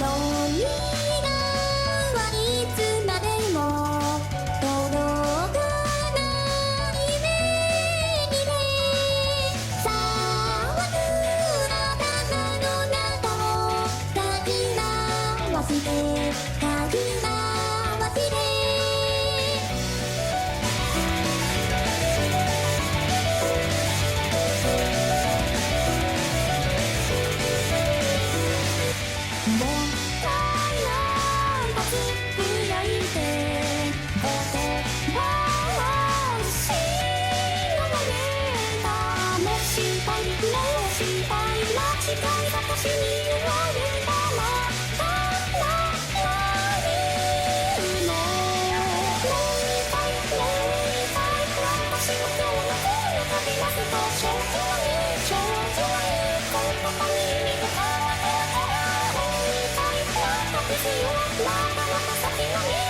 にはいつまでも届かない夢にね騒ぐ頭の中をかき回してかき回してもったいないとつぶやいて言葉を失われたもしたいもしたい間違い私に言われたら何のもう言いたいもう言いたい私の今日の声をかけますと少女はいい少女はいい言葉に見て変わって私よまだまだ先の道